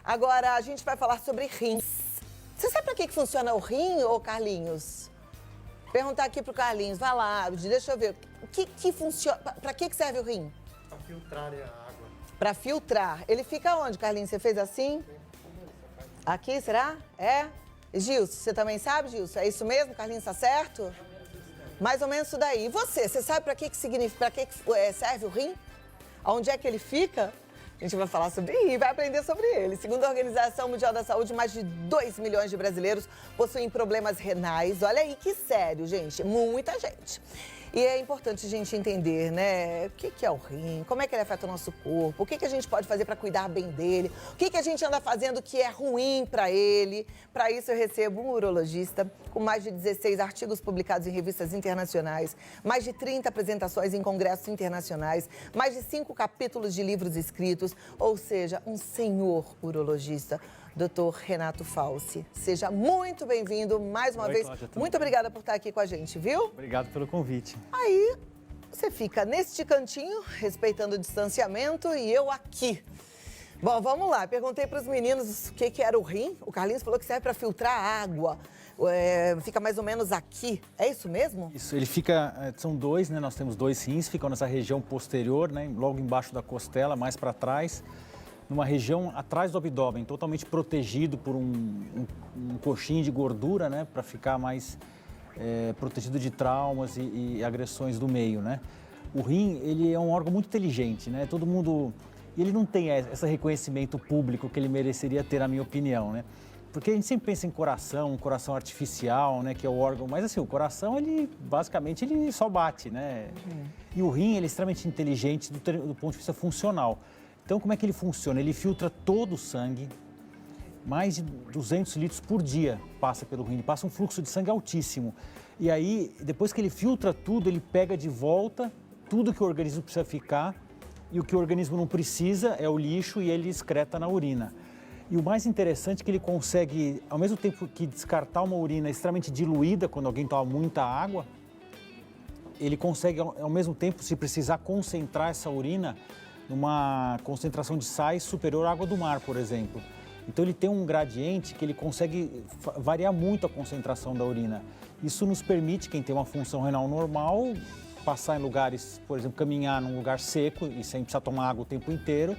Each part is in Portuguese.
Agora, a gente vai falar sobre rins. Você sabe para que funciona o rim, ô Carlinhos? Perguntar aqui pro Carlinhos. Vai lá, deixa eu ver. O que funciona? Para que serve o rim? Para filtrar a água. Para filtrar. Ele fica onde, Carlinhos? Você fez assim? Aqui, será? É? Gilson, você também sabe, Gilson? É isso mesmo? Carlinhos, tá certo? Mais ou menos isso daí. E você sabe para que significa, para que serve o rim? Onde é que ele fica? A gente vai falar sobre rim, vai aprender sobre ele. Segundo a Organização Mundial da Saúde, mais de 2 milhões de brasileiros possuem problemas renais. Olha aí que sério, gente. Muita gente. E é importante a gente entender, né, o que é o rim, como é que ele afeta o nosso corpo, o que a gente pode fazer para cuidar bem dele, o que a gente anda fazendo que é ruim para ele. Para isso eu recebo um urologista com mais de 16 artigos publicados em revistas internacionais, mais de 30 apresentações em congressos internacionais, mais de 5 capítulos de livros escritos, ou seja, um senhor urologista. Dr. Renato Falsi, seja muito bem-vindo mais uma vez. Cláudia, muito obrigada por estar aqui com a gente, viu? Obrigado pelo convite. Aí você fica neste cantinho, respeitando o distanciamento, e eu aqui. Bom, vamos lá. Perguntei para os meninos o que era o rim. O Carlinhos falou que serve para filtrar a água. Fica mais ou menos aqui. É isso mesmo? Isso, ele fica, são dois, né? Nós temos 2 rins, ficam nessa região posterior, né? Logo embaixo da costela, mais para trás. Numa região atrás do abdômen, totalmente protegido por um coxinho de gordura, né? Para ficar mais protegido de traumas e agressões do meio, né? O rim, ele é um órgão muito inteligente, né? Todo mundo... Ele não tem esse reconhecimento público que ele mereceria ter, na minha opinião, né? Porque a gente sempre pensa em coração, um coração artificial, né? Que é o órgão... Mas assim, o coração, ele basicamente, ele só bate, né? E o rim, ele é extremamente inteligente do ponto de vista funcional. Então, como é que ele funciona? Ele filtra todo o sangue, mais de 200 litros por dia passa pelo rim, ele passa um fluxo de sangue altíssimo. E aí, depois que ele filtra tudo, ele pega de volta tudo que o organismo precisa ficar, e o que o organismo não precisa é o lixo e ele excreta na urina. E o mais interessante é que ele consegue, ao mesmo tempo que descartar uma urina extremamente diluída, quando alguém toma muita água, ele consegue, ao mesmo tempo, se precisar, concentrar essa urina numa concentração de sais superior à água do mar, por exemplo. Então ele tem um gradiente que ele consegue variar muito a concentração da urina. Isso nos permite, quem tem uma função renal normal, passar em lugares, por exemplo, caminhar num lugar seco e sem precisar tomar água o tempo inteiro,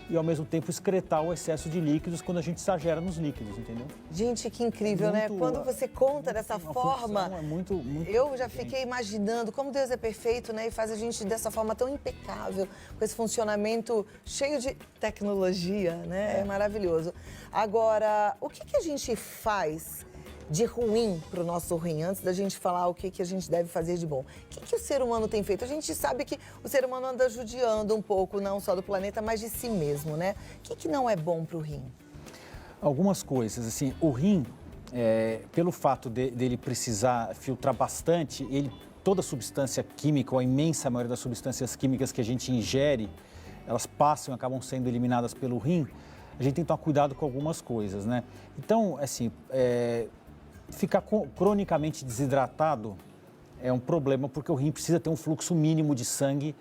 e ao mesmo tempo excretar o excesso de líquidos quando a gente exagera nos líquidos, entendeu? Gente, que incrível, né? Quando você conta dessa forma, muito eu já fiquei imaginando como Deus é perfeito, né? E faz a gente dessa forma tão impecável, com esse funcionamento cheio de tecnologia, né? É maravilhoso. Agora, o que a gente faz de ruim para o nosso rim, antes da gente falar o que a gente deve fazer de bom? O que o ser humano tem feito? A gente sabe que o ser humano anda judiando um pouco, não só do planeta, mas de si mesmo, né? O que não é bom para o rim? Algumas coisas, assim, o rim, pelo fato dele precisar filtrar bastante, toda substância química, ou a imensa maioria das substâncias químicas que a gente ingere, elas passam e acabam sendo eliminadas pelo rim, a gente tem que tomar cuidado com algumas coisas, né? Então, assim, ficar cronicamente desidratado é um problema, porque o rim precisa ter um fluxo mínimo de sangue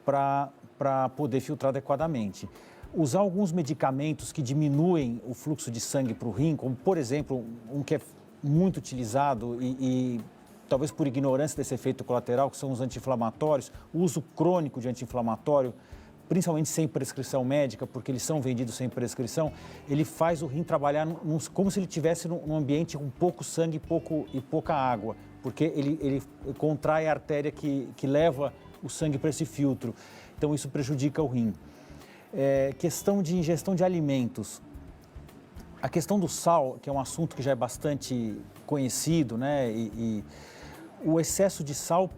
para poder filtrar adequadamente. Usar alguns medicamentos que diminuem o fluxo de sangue para o rim, como, por exemplo, um que é muito utilizado e talvez por ignorância desse efeito colateral, que são os anti-inflamatórios, o uso crônico de anti-inflamatório, principalmente sem prescrição médica, porque eles são vendidos sem prescrição, ele faz o rim trabalhar como se ele estivesse num ambiente com pouco sangue e pouca água, porque ele contrai a artéria que leva o sangue para esse filtro. Então, isso prejudica o rim. Questão de ingestão de alimentos. A questão do sal, que é um assunto que já é bastante conhecido, né? E o excesso de sal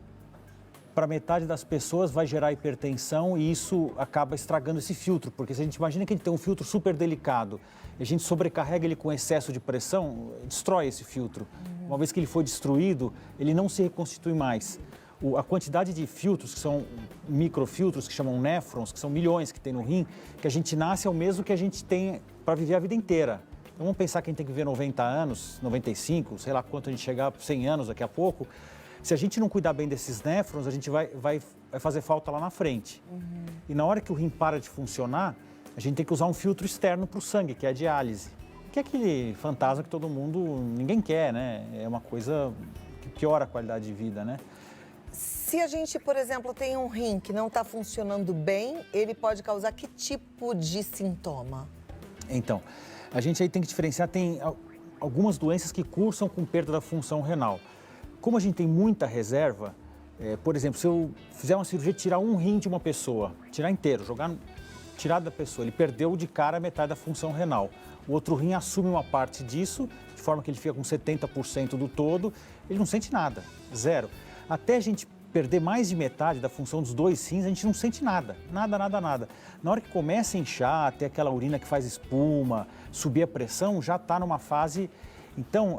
para metade das pessoas vai gerar hipertensão e isso acaba estragando esse filtro, porque se a gente imagina que ele tem um filtro super delicado e a gente sobrecarrega ele com excesso de pressão, destrói esse filtro. Uma vez que ele foi destruído, ele não se reconstitui mais. A quantidade de filtros, que são microfiltros, que chamam néfrons, que são milhões que tem no rim, que a gente nasce é o mesmo que a gente tem para viver a vida inteira. Então vamos pensar que a gente tem que viver 90 anos, 95, sei lá quanto a gente chegar, 100 anos daqui a pouco. Se a gente não cuidar bem desses néfrons, a gente vai fazer falta lá na frente. E na hora que o rim para de funcionar, a gente tem que usar um filtro externo para o sangue, que é a diálise. Que é aquele fantasma que todo mundo, ninguém quer, né? É uma coisa que piora a qualidade de vida, né? Se a gente, por exemplo, tem um rim que não está funcionando bem, ele pode causar que tipo de sintoma? Então, a gente aí tem que diferenciar, tem algumas doenças que cursam com perda da função renal. Como a gente tem muita reserva, por exemplo, se eu fizer uma cirurgia, tirar um rim de uma pessoa, tirar inteiro, tirar da pessoa, ele perdeu de cara metade da função renal. O outro rim assume uma parte disso, de forma que ele fica com 70% do todo, ele não sente nada, zero. Até a gente perder mais de metade da função dos dois rins, a gente não sente nada, nada. Na hora que começa a inchar, ter aquela urina que faz espuma, subir a pressão, já está numa fase... Então,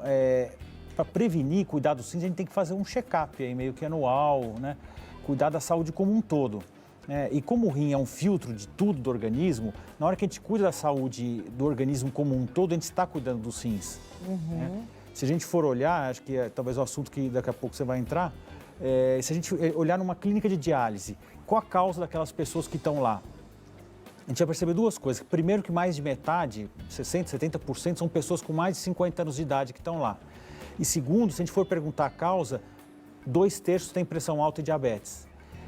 para prevenir, cuidar dos rins, a gente tem que fazer um check-up aí, meio que anual, né? Cuidar da saúde como um todo. E como o rim é um filtro de tudo do organismo, na hora que a gente cuida da saúde do organismo como um todo, a gente está cuidando dos rins. Né? Se a gente for olhar, acho que é talvez o assunto que daqui a pouco você vai entrar, se a gente olhar numa clínica de diálise, qual a causa daquelas pessoas que estão lá? A gente vai perceber duas coisas. Primeiro que mais de metade, 60%, 70%, são pessoas com mais de 50 anos de idade que estão lá. E segundo, se a gente for perguntar a causa, 2/3 têm pressão alta e diabetes.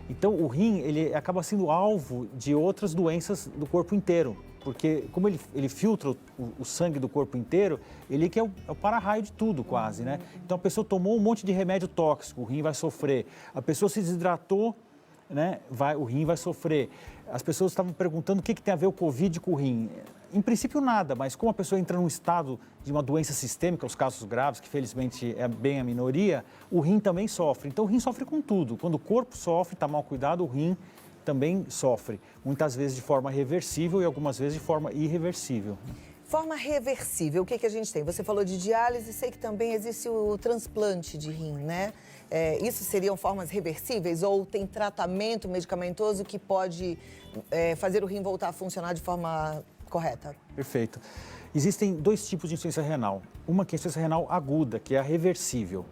Então, o rim, ele acaba sendo alvo de outras doenças do corpo inteiro, porque como ele filtra o sangue do corpo inteiro, ele que é o para-raio de tudo quase, né? Então, a pessoa tomou um monte de remédio tóxico, o rim vai sofrer. A pessoa se desidratou, né? O rim vai sofrer. As pessoas estavam perguntando o que tem a ver o Covid com o rim. Em princípio, nada, mas como a pessoa entra num estado de uma doença sistêmica, os casos graves, que felizmente é bem a minoria, o rim também sofre. Então, o rim sofre com tudo. Quando o corpo sofre, está mal cuidado, o rim também sofre. Muitas vezes de forma reversível e algumas vezes de forma irreversível. Forma reversível, o que a gente tem? Você falou de diálise, sei que também existe o transplante de rim, né? Isso seriam formas reversíveis ou tem tratamento medicamentoso que pode fazer o rim voltar a funcionar de forma correta? Perfeito. Existem dois tipos de insuficiência renal. Uma que é a insuficiência renal aguda, que é a reversível.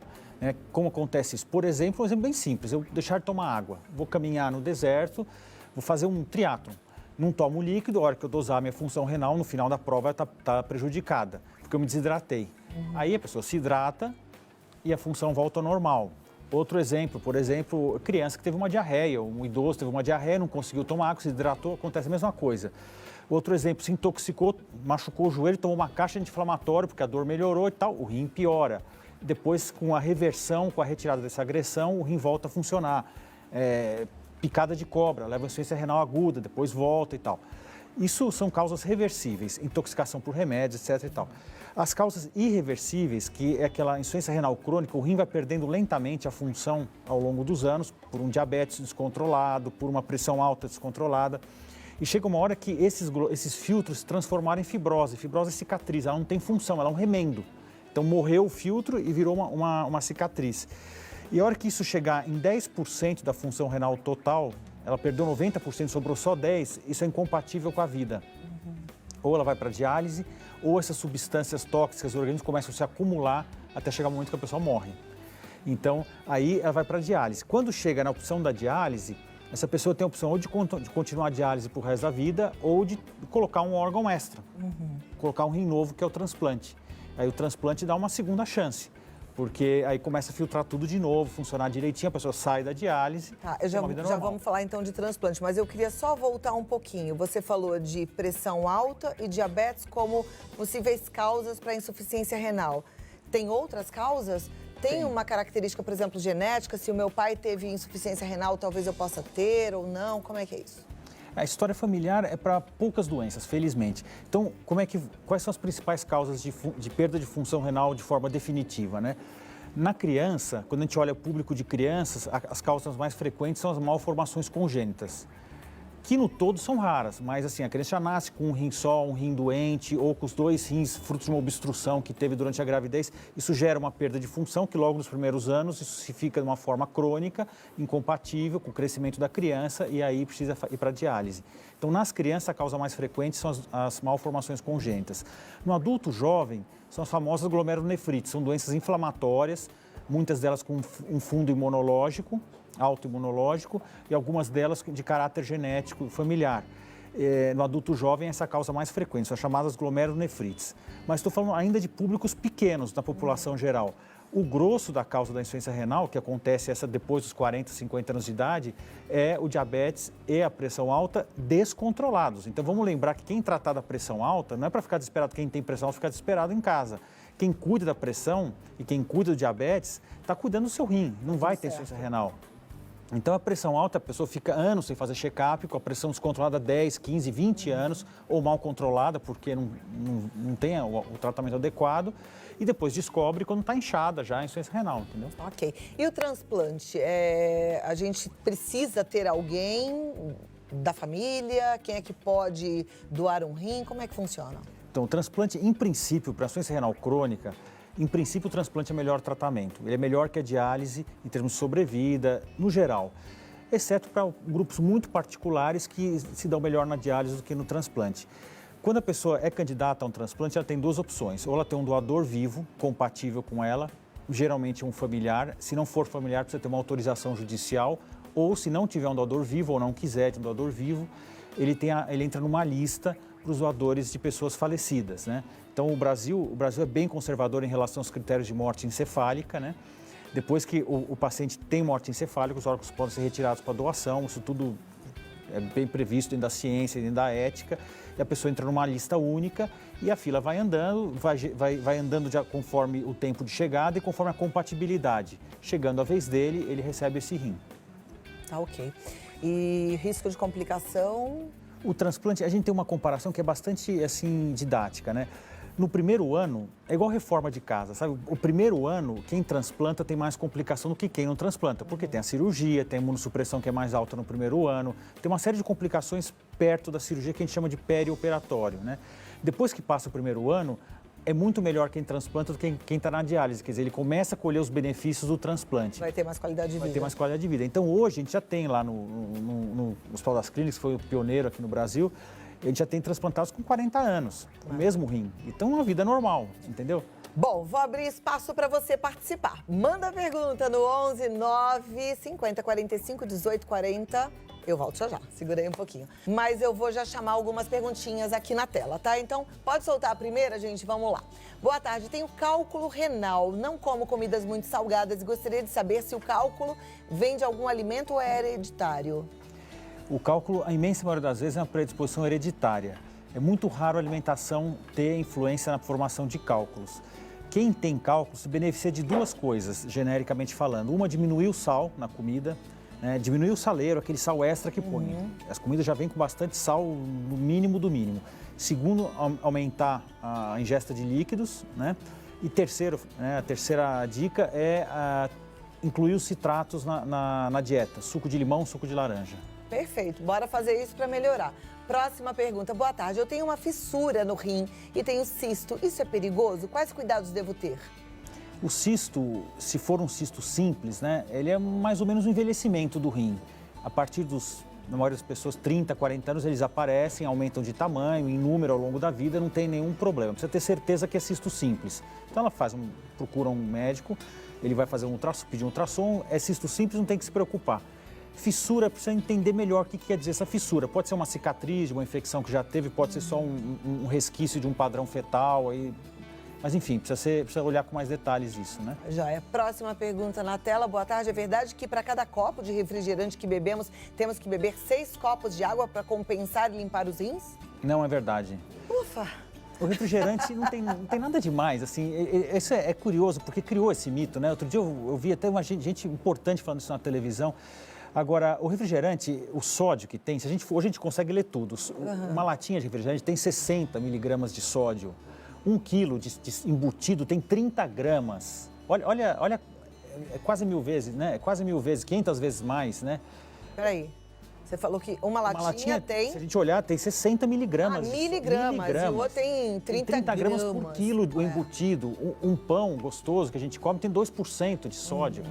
Como acontece isso? Por exemplo, um exemplo bem simples, eu deixar de tomar água, vou caminhar no deserto, vou fazer um triatlon. Não tomo líquido, a hora que eu dosar a minha função renal, no final da prova está prejudicada, porque eu me desidratei. Aí a pessoa se hidrata e a função volta ao normal. Outro exemplo, por exemplo, criança que teve uma diarreia, um idoso teve uma diarreia, não conseguiu tomar água, se hidratou, acontece a mesma coisa. Outro exemplo, se intoxicou, machucou o joelho, tomou uma caixa anti-inflamatória porque a dor melhorou e tal, o rim piora. Depois, com a reversão, com a retirada dessa agressão, o rim volta a funcionar. Picada de cobra, leva a insuficiência renal aguda, depois volta e tal. Isso são causas reversíveis, intoxicação por remédios, etc. e tal. As causas irreversíveis, que é aquela insuficiência renal crônica, o rim vai perdendo lentamente a função ao longo dos anos, por um diabetes descontrolado, por uma pressão alta descontrolada. E chega uma hora que esses filtros se transformaram em fibrose. Fibrose é cicatriz, ela não tem função, ela é um remendo. Então morreu o filtro e virou uma cicatriz. E a hora que isso chegar em 10% da função renal total, ela perdeu 90%, sobrou só 10%, isso é incompatível com a vida. Ou ela vai para diálise, ou essas substâncias tóxicas do organismo começam a se acumular até chegar o momento que a pessoa morre. Então, aí ela vai para diálise. Quando chega na opção da diálise, essa pessoa tem a opção ou de continuar a diálise para o resto da vida ou de colocar um órgão extra, colocar um rim novo, que é o transplante. Aí o transplante dá uma segunda chance, porque aí começa a filtrar tudo de novo, funcionar direitinho, a pessoa sai da diálise. Tá, já vamos falar então de transplante, mas eu queria só voltar um pouquinho. Você falou de pressão alta e diabetes como possíveis causas para insuficiência renal. Tem outras causas? Tem uma característica, por exemplo, genética? Se o meu pai teve insuficiência renal, talvez eu possa ter ou não? Como é que é isso? A história familiar é para poucas doenças, felizmente. Então, quais são as principais causas de perda de função renal de forma definitiva, né? Na criança, quando a gente olha o público de crianças, as causas mais frequentes são as malformações congênitas, que no todo são raras, mas assim, a criança já nasce com um rim só, um rim doente, ou com os dois rins fruto de uma obstrução que teve durante a gravidez, isso gera uma perda de função que logo nos primeiros anos isso se fica de uma forma crônica, incompatível com o crescimento da criança e aí precisa ir para a diálise. Então, nas crianças, a causa mais frequente são as malformações congênitas. No adulto jovem, são as famosas glomerulonefrites, são doenças inflamatórias, muitas delas com um fundo imunológico, autoimunológico, e algumas delas de caráter genético e familiar. No adulto jovem, essa é a causa mais frequente, são as chamadas glomerulonefrites. Mas estou falando ainda de públicos pequenos na população geral. O grosso da causa da insuficiência renal, que acontece depois dos 40, 50 anos de idade, é o diabetes e a pressão alta descontrolados. Então vamos lembrar que quem tratar da pressão alta, não é para ficar desesperado, quem tem pressão alta ficar desesperado em casa. Quem cuida da pressão e quem cuida do diabetes está cuidando do seu rim, não vai ter insuficiência renal. Então, a pressão alta, a pessoa fica anos sem fazer check-up, com a pressão descontrolada 10, 15, 20 anos, ou mal controlada, porque não tem o tratamento adequado, e depois descobre quando está inchada já a insuficiência renal, entendeu? Ok. E o transplante? A gente precisa ter alguém da família? Quem é que pode doar um rim? Como é que funciona? Então, o transplante, em princípio, para a insuficiência renal crônica, em princípio, o transplante é o melhor tratamento. Ele é melhor que a diálise em termos de sobrevida, no geral. Exceto para grupos muito particulares que se dão melhor na diálise do que no transplante. Quando a pessoa é candidata a um transplante, ela tem duas opções. Ou ela tem um doador vivo, compatível com ela, geralmente um familiar. Se não for familiar, precisa ter uma autorização judicial. Ou se não tiver um doador vivo ou não quiser ter um doador vivo, ele entra numa lista para os doadores de pessoas falecidas, né? Então, o Brasil é bem conservador em relação aos critérios de morte encefálica, né? Depois que o paciente tem morte encefálica, os órgãos podem ser retirados para doação, isso tudo é bem previsto dentro da ciência, dentro da ética, e a pessoa entra numa lista única e a fila vai andando, vai andando conforme o tempo de chegada e conforme a compatibilidade. Chegando a vez dele, ele recebe esse rim. Tá, ok. E risco de complicação? O transplante, a gente tem uma comparação que é bastante, assim, didática, né? No primeiro ano, é igual reforma de casa, sabe? O primeiro ano, quem transplanta tem mais complicação do que quem não transplanta, porque tem a cirurgia, tem a imunossupressão que é mais alta no primeiro ano, tem uma série de complicações perto da cirurgia que a gente chama de perioperatório, né? Depois que passa o primeiro ano, é muito melhor quem transplanta do que quem está na diálise, quer dizer, ele começa a colher os benefícios do transplante. Vai ter mais qualidade de vida. Vai ter mais qualidade de vida. Então, hoje, a gente já tem lá no Hospital das Clínicas, que foi o pioneiro aqui no Brasil, a gente já tem transplantados com 40 anos, o mesmo rim. Então, é uma vida normal, entendeu? Bom, vou abrir espaço para você participar. Manda a pergunta no 11 9 50 45 18 40. Eu volto já. Segura aí um pouquinho. Mas eu vou já chamar algumas perguntinhas aqui na tela, tá? Então, pode soltar a primeira, gente? Vamos lá. Boa tarde. Tenho cálculo renal. Não como comidas muito salgadas e gostaria de saber se o cálculo vem de algum alimento ou é hereditário. O cálculo, a imensa maioria das vezes, é uma predisposição hereditária. É muito raro a alimentação ter influência na formação de cálculos. Quem tem cálculos se beneficia de duas coisas, genericamente falando. Uma, diminuir o sal na comida, né? Diminuir o saleiro, aquele sal extra que põe. As comidas já vêm com bastante sal, no mínimo do mínimo. Segundo, aumentar a ingesta de líquidos, né? E terceiro, né, a terceira dica é incluir os citratos na dieta. Suco de limão, suco de laranja. Perfeito, bora fazer isso para melhorar. Próxima pergunta. Boa tarde, eu tenho uma fissura no rim e tenho cisto. Isso é perigoso? Quais cuidados devo ter? O cisto, se for um cisto simples, né, ele é mais ou menos um envelhecimento do rim. A partir na maioria das pessoas, 30, 40 anos, eles aparecem, aumentam de tamanho, em número ao longo da vida, não tem nenhum problema. Precisa ter certeza que é cisto simples. Então ela procura um médico, ele vai fazer pedir um ultrassom, é cisto simples, não tem que se preocupar. Fissura, precisa entender melhor o que quer dizer essa fissura. Pode ser uma cicatriz, uma infecção que já teve, pode ser só um resquício de um padrão fetal. Mas, enfim, precisa olhar com mais detalhes isso, né? Já é. Próxima pergunta na tela. Boa tarde. É verdade que para cada copo de refrigerante que bebemos, temos que beber 6 copos de água para compensar e limpar os rins? Não é verdade. Ufa! O refrigerante não tem nada demais, assim, isso é curioso, porque criou esse mito, né? Outro dia eu vi até uma gente importante falando isso na televisão. Agora, o refrigerante, o sódio que tem, hoje a gente consegue ler tudo. Uma latinha de refrigerante tem 60 miligramas de sódio. 1 quilo de embutido tem 30 gramas. Olha, é quase 1000 vezes, né? É quase 1000 vezes, 500 vezes mais, né? Peraí, você falou que uma latinha tem... Se a gente olhar, tem 60 miligramas. Miligramas. E o outro tem 30 gramas por quilo do embutido. Um pão gostoso que a gente come tem 2% de sódio.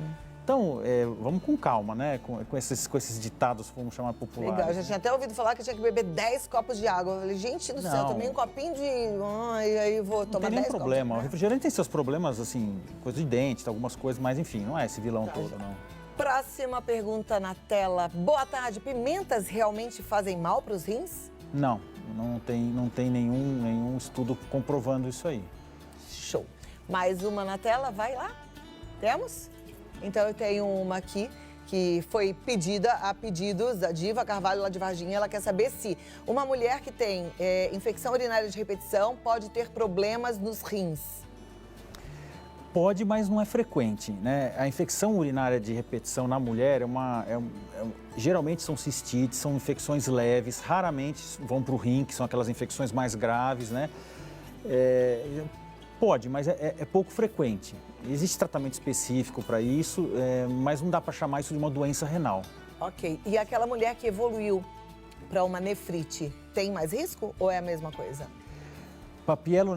Então, vamos com calma, né? Com esses ditados, vamos chamar populares. Legal, eu já tinha até ouvido falar que tinha que beber 10 copos de água. Eu falei, gente do céu, tomei um copinho de... e aí vou tomar 10 copos. Não tem nenhum problema. O refrigerante tem seus problemas, assim, coisa de dente, algumas coisas, mas enfim, não é esse vilão todo, não. Próxima pergunta na tela. Boa tarde, pimentas realmente fazem mal para os rins? Não tem nenhum estudo comprovando isso aí. Show. Mais uma na tela, vai lá. Temos? Então eu tenho uma aqui que foi pedida a pedidos da Diva Carvalho lá de Varginha. Ela quer saber se uma mulher que tem infecção urinária de repetição pode ter problemas nos rins. Pode, mas não é frequente, né? A infecção urinária de repetição na mulher geralmente são cistites, são infecções leves, raramente vão para o rim, que são aquelas infecções mais graves, né? Pode, mas é pouco frequente. Existe tratamento específico para isso, mas não dá para chamar isso de uma doença renal. Ok. E aquela mulher que evoluiu para uma nefrite, tem mais risco ou é a mesma coisa?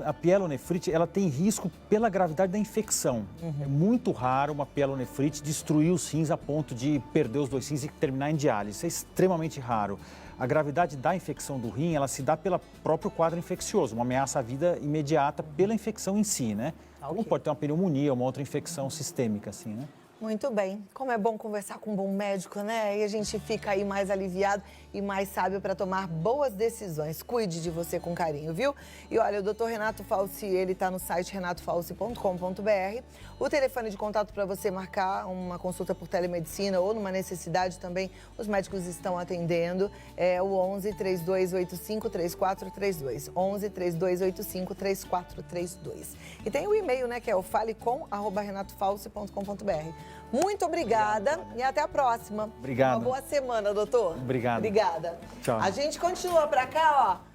A pielonefrite, ela tem risco pela gravidade da infecção. É muito raro uma pielonefrite destruir os rins a ponto de perder os 2 rins e terminar em diálise. Isso é extremamente raro. A gravidade da infecção do rim, ela se dá pelo próprio quadro infeccioso, uma ameaça à vida imediata pela infecção em si, né? Como pode ter uma pneumonia, uma outra infecção sistêmica, assim, né? Muito bem. Como é bom conversar com um bom médico, né? E a gente fica aí mais aliviado e mais sábio para tomar boas decisões. Cuide de você com carinho, viu? E olha, o Dr. Renato Falsi, ele tá no site renatofalsi.com.br. O telefone de contato para você marcar uma consulta por telemedicina ou numa necessidade também, os médicos estão atendendo. É o 11 3285 3432. 11 3285 3432. E tem o e-mail, né, que é o falecom@renatofalsi.com.br. Muito obrigada e até a próxima. Obrigado. Uma boa semana, doutor. Obrigado. Obrigada. Tchau. A gente continua pra cá, ó.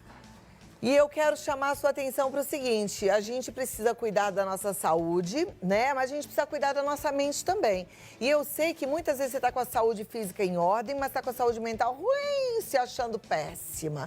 E eu quero chamar a sua atenção para o seguinte, a gente precisa cuidar da nossa saúde, né? Mas a gente precisa cuidar da nossa mente também. E eu sei que muitas vezes você está com a saúde física em ordem, mas está com a saúde mental ruim, se achando péssima.